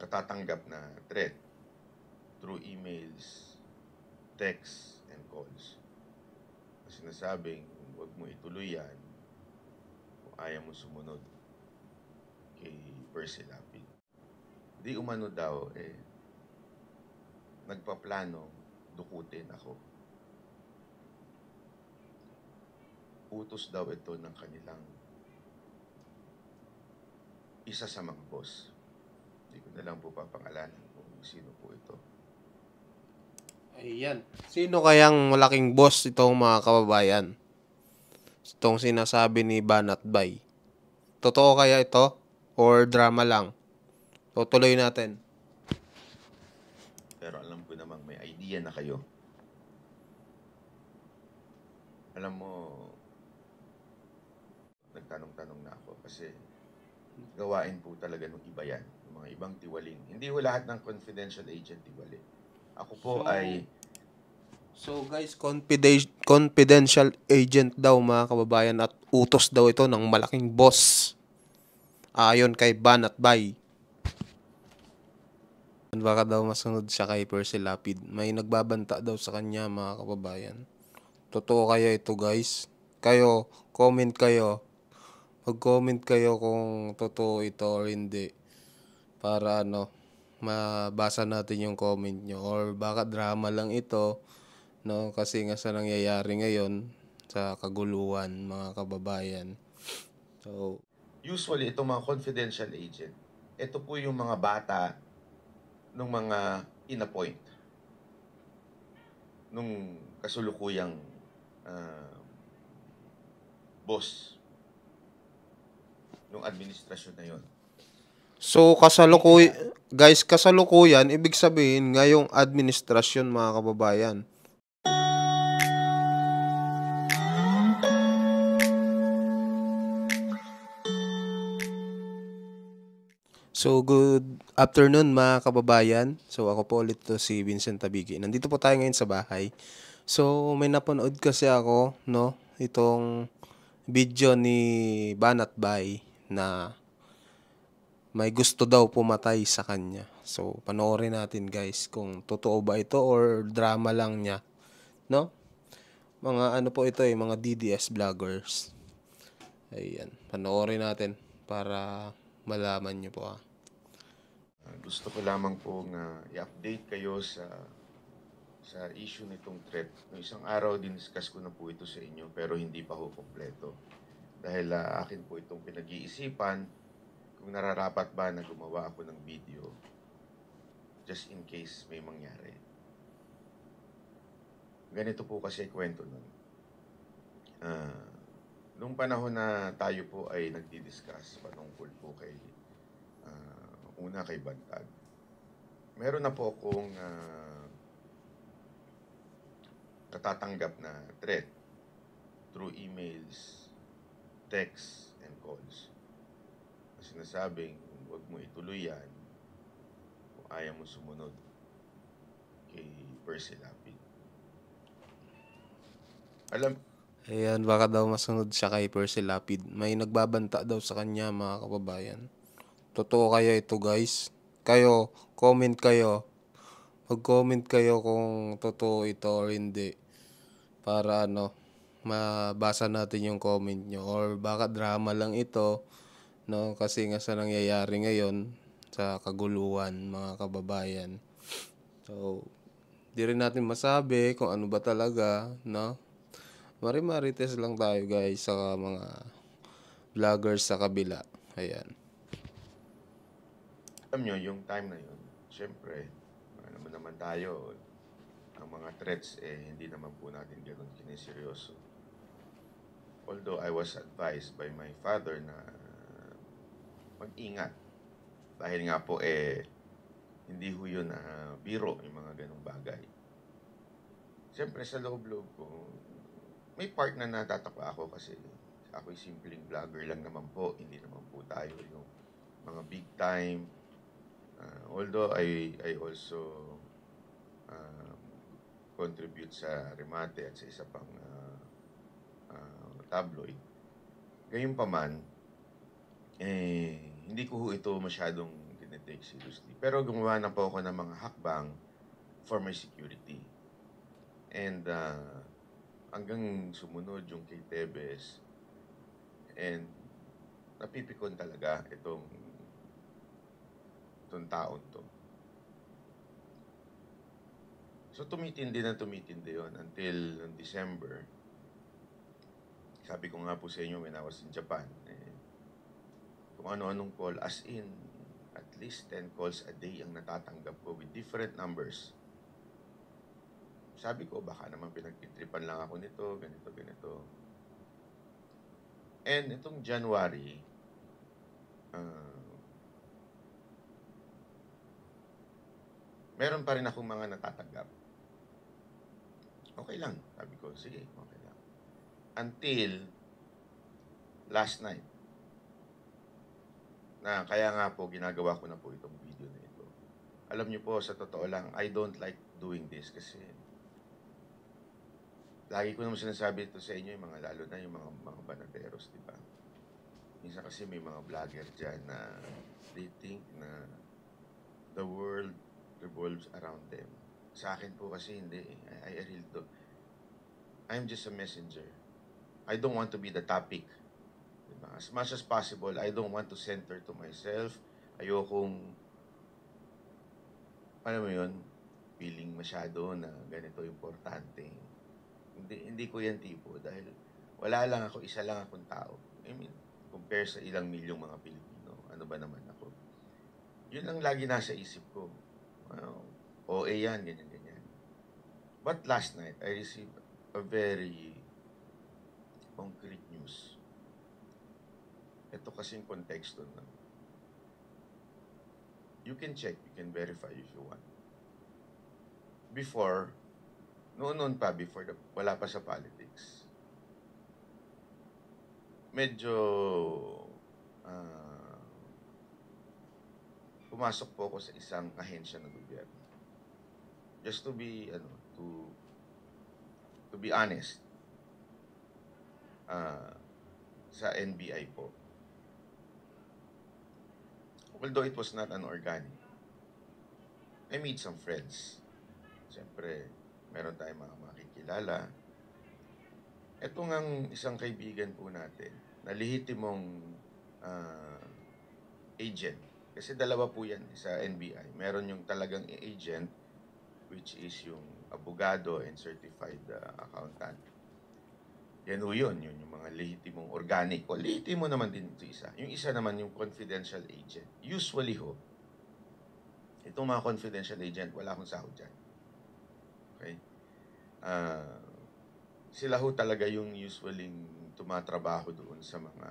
natatanggap na threat through emails, texts, and calls. Na sinasabing, huwag mo ituloy yan kung ayaw mo sumunod kay Percy Lapid. Di umano daw, nagpaplano dukutin ako. Utos daw ito ng kanilang isa sa mga boss. Hindi ko na lang po papangalanan kung sino po ito. Ayan. Sino kayang malaking boss itong mga kababayan? Itong sinasabi ni Banat Bay. Totoo kaya ito? Or drama lang? Tutuloy natin. Pero alam ko namang may idea na kayo. Alam mo, nagtanong-tanong na ako kasi gawain po talaga ng iba yan. Yung mga ibang tiwaling. Hindi ho lahat ng confidential agent tiwali. Ako po So guys, confidential agent daw mga kababayan at utos daw ito ng malaking boss. Ayon kay Banat Bay. Baka daw masunod siya kay Percy Lapid. May nagbabanta daw sa kanya mga kababayan. Totoo kaya ito guys? Kayo, comment kayo. Mag-comment kayo kung totoo ito or hindi. Para mabasa natin yung comment nyo. Or baka drama lang ito. No? Kasi nga sa nangyayari ngayon sa kaguluhan mga kababayan. So, usually itong mga confidential agent, ito po yung mga bata ng mga inappoint nung kasulukuyang boss nung administrasyon na yon. so kasalukuyan, ibig sabihin ngayong administrasyon mga kababayan. So, good afternoon mga kababayan. So, ako po ulit to si Vincent Tabigi. Nandito po tayo ngayon sa bahay. So, may napanood kasi ako, no, itong video ni Banat Bay na may gusto daw pumatay sa kanya. So, panoorin natin guys kung totoo ba ito or drama lang niya, no? Mga ano po ito mga DDS vloggers. Ayan, panoorin natin para malaman niyo po. Gusto ko lamang pong i-update kayo sa issue nitong threat. Noong isang araw, diniscuss ko na po ito sa inyo pero hindi pa ho kompleto. Dahil akin po itong pinag-iisipan kung nararapat ba na gumawa ako ng video just in case may mangyari. Ganito po kasi kwento nun. Nung panahon na tayo po ay nagdi-discuss patungkol po kay una kay Bantag, meron na po akong natatanggap na threat through emails, texts, and calls. Na sinasabing, huwag mo ituloy yan kung ayaw mo sumunod kay Percy Lapid. Ayan, baka daw masunod siya kay Percy Lapid. May nagbabanta daw sa kanya mga kababayan. Totoo kaya ito guys? Kayo, comment kayo. Mag-comment kayo kung totoo ito or hindi. Para mabasa natin yung comment nyo. Or baka drama lang ito, no? Kasi nga sa nangyayari ngayon sa kaguluhan mga kababayan. So, di rin natin masabi kung ano ba talaga, no? Mari-marites lang tayo guys sa mga vloggers sa kabila. Ayan. Alam nyo, yung time na yun, syempre, alam naman tayo, ang mga threats, hindi naman po natin ganun kiniseryoso. Although I was advised by my father na mag-ingat. Dahil nga po, hindi ho yun biro yung mga ganung bagay. Siyempre, sa loob-loob ko, may part na natatapa ako kasi ako'y simpleng vlogger lang naman po. Hindi naman po tayo yung mga big time. Although I also contribute sa Remate at sa isa pang tabloid. Gayunpaman, hindi ko ito masyadong take seriously. Pero gumawa na po ako ng mga hakbang for my security. And hanggang sumunod yung kay Tebes, and napipikon talaga itong taon to. So tumitindi yun until December. Sabi ko nga po sa inyo when I was in Japan, kung ano-anong call, as in at least 10 calls a day ang natatanggap ko with different numbers. Sabi ko, baka naman pinagtitripan lang ako nito, ganito. And itong January, meron pa rin akong mga natatanggap. Okay lang, sabi ko, sige, okay lang. Until last night, na kaya nga po, ginagawa ko na po itong video na ito. Alam niyo po, sa totoo lang, I don't like doing this kasi lagi ko naman sinasabi ito sa inyo, yung mga lalo na yung mga banateros, di ba? Minsan kasi may mga vlogger dyan na they think na the world revolves around them. Sa akin po kasi hindi. I really do. I'm just a messenger. I don't want to be the topic. Diba? As much as possible, I don't want to center to myself. Ayokong, alam mo yun, feeling masyado na ganito importante. Hindi ko yan tipo dahil wala lang ako, isa lang akong tao. I mean, compare sa ilang milyong mga Pilipino, ano ba naman ako? Yun ang lagi nasa isip ko. OA yan, ganyan. But last night, I received a very concrete news. Ito kasing konteksto na. You can check, you can verify if you want. Before, noon pa, wala pa sa politics, medyo pumasok po ako sa isang ahensya ng gobyerno. Just to be honest, sa NBI po. Although it was not an organic, I made some friends. Siyempre, meron tayong mga makikilala. Ito ngang isang kaibigan po natin na lehitimong agent. Kasi dalawa po yan sa NBI. Meron yung talagang agent, which is yung abogado and certified accountant. Yan ho yun yung mga lehitimong organic. O lehitimo naman din ito isa. Yung isa naman yung confidential agent. Usually ho, itong mga confidential agent, wala akong sahod dyan. Okay? Sila ho talaga yung usually tumatrabaho doon sa mga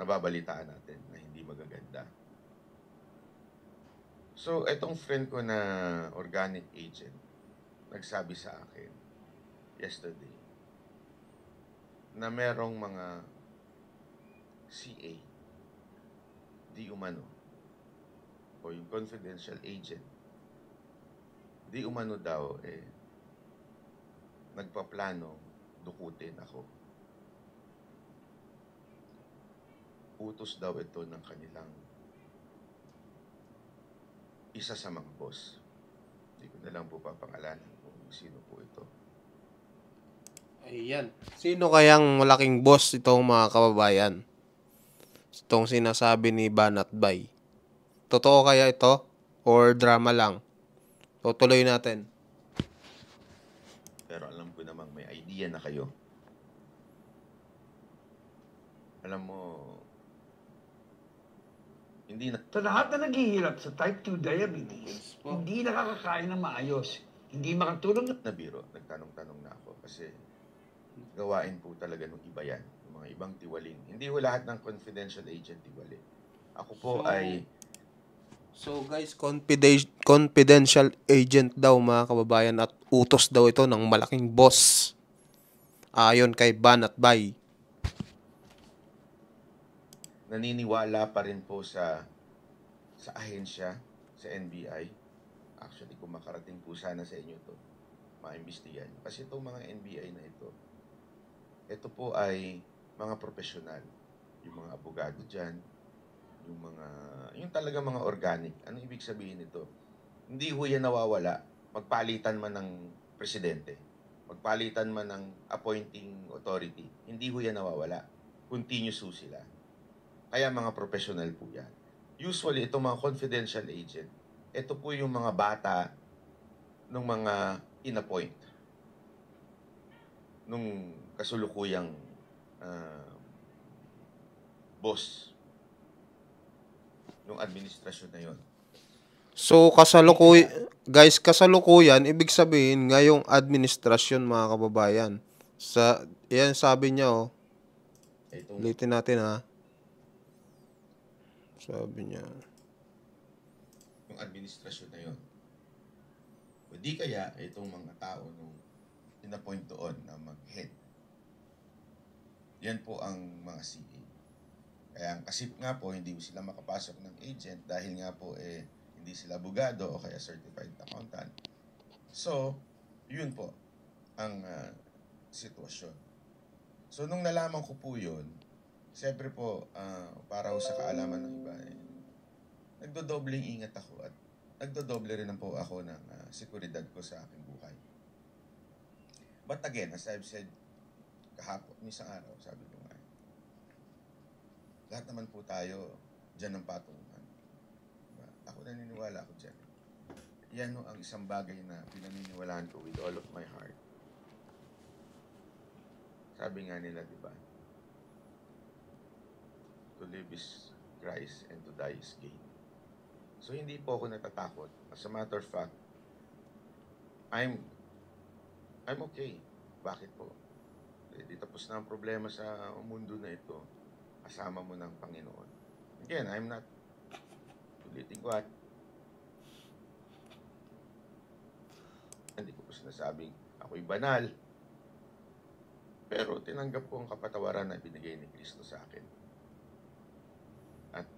nababalitaan natin na hindi magaganda. So, etong friend ko na organic agent, nagsabi sa akin yesterday na merong mga CA, di umano, o yung confidential agent, di umano daw, nagpaplano dukutin ako. Utos daw ito ng kanilang isa sa mga boss. Hindi ko na lang po papangalanan kung sino po ito. Ayan. Sino kayang malaking boss itong mga kababayan? Itong sinasabi ni Banat Bay. Totoo kaya ito? Or drama lang? Tutuloy natin. Pero alam ko namang may idea na kayo. Alam mo, hindi na... Sa lahat na naghihirap sa type 2 diabetes, hindi nakakakain ng maayos. Hindi makatulong na biro, nagtanong-tanong na ako kasi gawain po talaga ng iba yan, yung mga ibang tiwaling. Hindi ho lahat ng confidential agent tiwali. Ako po So guys, confidential agent daw mga kababayan at utos daw ito ng malaking boss. Ayon kay Banat Bay. naniniwala pa rin po sa ahensya, sa NBI. Actually, kung makarating po sana sa inyo to, maimbestigan. Kasi itong mga NBI na ito po ay mga profesional. Yung mga abogado dyan, yung talaga mga organic. Ano ibig sabihin nito? Hindi ho yan nawawala. Magpalitan man ng presidente, magpalitan man ng appointing authority, hindi ho yan nawawala. Continuous ho sila. Kaya mga professional po yan. Usually, itong mga confidential agent, ito po yung mga bata ng mga in-appoint nung kasulukuyang boss nung administrasyon na yon. So, kasalukuyan, ibig sabihin, ngayong administrasyon, mga kababayan. Yan sabi niya, oh. Itong Ulitin natin, ha. Sabi niya. yung administrasyon na yon. O di kaya, itong mga tao nung in-appoint doon na mag-head. Yan po ang mga CA. Kaya ang kasip nga po, hindi po sila makapasok ng agent dahil nga po hindi sila abogado o kaya certified accountant. So, yun po ang sitwasyon. So, nung nalaman ko po yun, siyempre po, para sa kaalaman ng iba, nagdodobling ingat ako at nagdodoble rin po ako ng seguridad ko sa aking buhay. But again, as I've said kahapon, isang araw, sabi ko nga, lahat naman po tayo dyan ng patungan. Diba? Ako naniniwala ako dyan. Yan ang isang bagay na pinaniniwalaan ko with all of my heart. Sabi nga nila, di ba? To live is Christ and to die is gain. So hindi po ako natatakot. As a matter of fact, I'm okay. Bakit po? Di tapos na ang problema sa mundo na ito. Kasama mo ng Panginoon. Again, I'm not ulitin ko at hindi ko po sinasabing ako'y banal. Pero tinanggap ko ang kapatawaran na binigay ni Kristo sa akin. At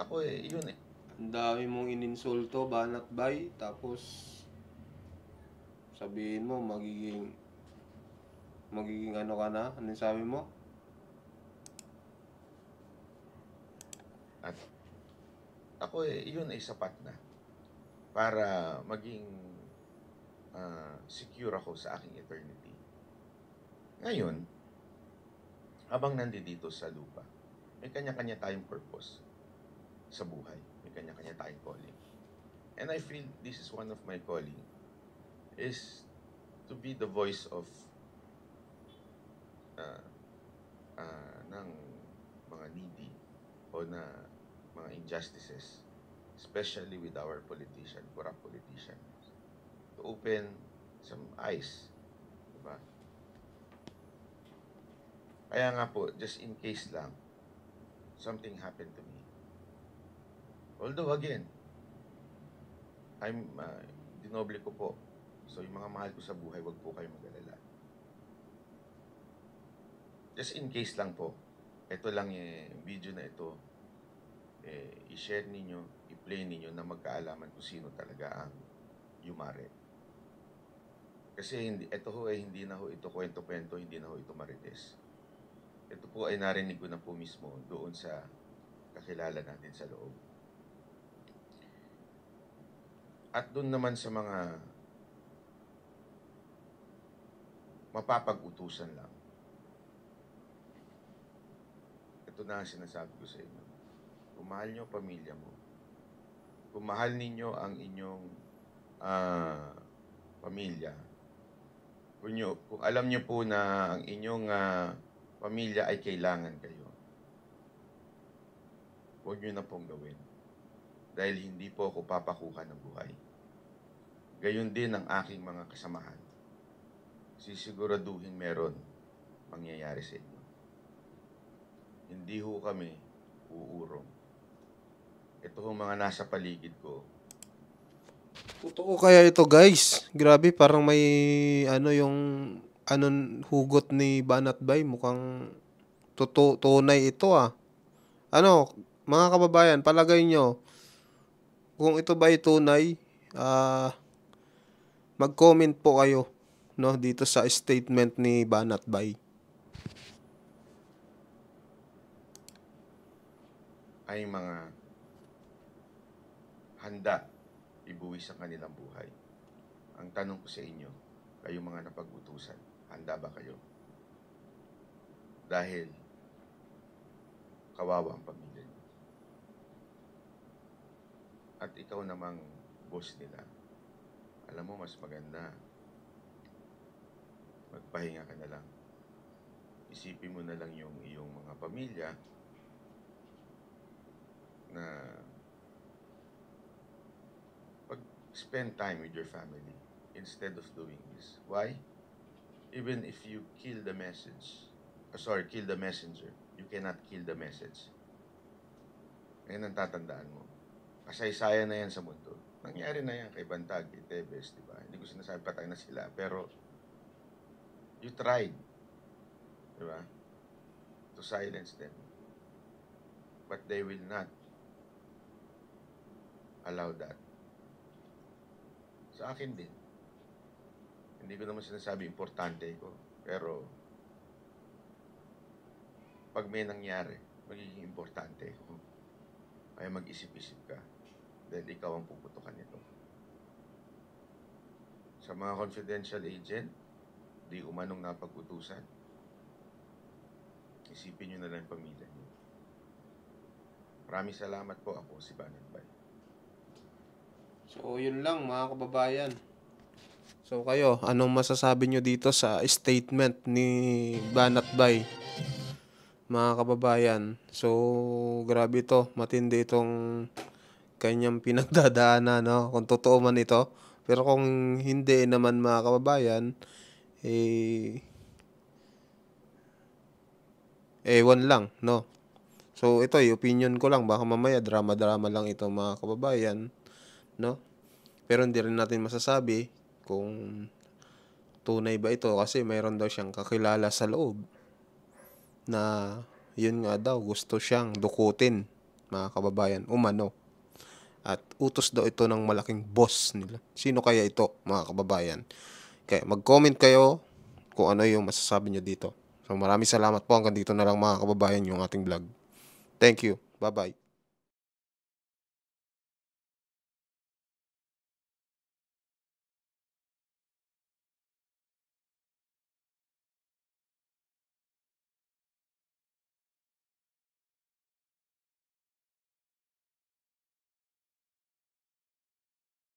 ako yun eh. Ang dami mong ininsulto, Banat Bay, tapos sabihin mo, magiging ano ka na? Anong sabi mo? At ako yun ay sapat na para maging secure ako sa aking eternity. Ngayon, habang nandito sa lupa, may kanya-kanya tayong purpose sa buhay. May kanya-kanya tayong calling. And I feel this is one of my calling is to be the voice of ng mga needy o na mga injustices, especially with our corrupt politicians, to open some eyes. Diba? Kaya nga po, just in case lang, something happened to me. Although again, dinoble ko po. So yung mga mahal ko sa buhay, wag po kayo mag-alala. Just in case lang po, ito lang yung video na ito, i-share ninyo, i-play ninyo na magkaalaman kung sino talaga ang Yumare. Kasi ito ho hindi na ho ito kwento-kwento, hindi na ho ito marites. Ito po ay narinig ko na po mismo doon sa kakilala natin sa loob. At doon naman sa mga mapapag-utusan lang. Ito na ang sinasabi ko sa inyo. Kung mahal nyo pamilya mo, kung mahal ninyo ang inyong pamilya, kung alam nyo po na ang inyong pamilya ay kailangan kayo, huwag nyo na pong gawin. Dahil hindi po ako papakuha ng buhay. Gayon din ang aking mga kasamahan. Sisiguraduhin meron mangyayari sa inyo. Hindi ho kami uurong. Ito ho mga nasa paligid ko. Totoo kaya ito, guys? Grabe, parang may hugot ni Banat Bay. Mukhang tunay ito, ah. Mga kababayan, palagay nyo, kung ito ba ay tunay, mag-comment po kayo, no, dito sa statement ni Banat Bay. ay mga handa ibuwis sa kanilang buhay. Ang tanong ko sa inyo, kayong mga napag-utusan, handa ba kayo? Dahil kawawa ang pamilya niyo. At ikaw namang boss nila, alam mo, mas maganda, magpahinga ka na lang. Isipin mo na lang yung iyong mga pamilya na spend time with your family instead of doing this. Why? Even if you kill the kill the messenger, you cannot kill the message. Ngayon ang tatandaan mo. Kasaysayan na yan sa mundo. Nangyari na yan kay Bantag, kay Tebes, di ba? Hindi ko sinasabi patay na sila, pero you tried, di ba, to silence them. But they will not allow that. Sa akin din. Hindi ko naman sinasabi importante ko. Pero, pag may nangyari, magiging importante ko. Kaya mag-isip-isip ka. Dahil ikaw ang puputukan nito. Sa mga confidential agent, di umanong napag-utusan, isipin nyo na lang yung pamilya nyo. Maraming salamat po. Ako si Banat. So, yun lang mga kababayan. So, kayo, anong masasabi nyo dito sa statement ni Banat Bay? Mga kababayan. So, grabe ito. Matindi itong kanyang pinagdadaanan, no? Kung totoo man ito. Pero kung hindi naman mga kababayan, ewan lang, no? So, ito, yung opinion ko lang. Baka mamaya, drama-drama lang ito mga kababayan, no? Pero hindi rin natin masasabi kung tunay ba ito kasi mayroon daw siyang kakilala sa loob na yun nga daw gusto siyang dukutin, mga kababayan, umano. At utos daw ito ng malaking boss nila. Sino kaya ito, mga kababayan? Kaya mag-comment kayo kung ano yung masasabi nyo dito. So maraming salamat po. Hanggang dito na lang mga kababayan yung ating vlog. Thank you. Bye-bye.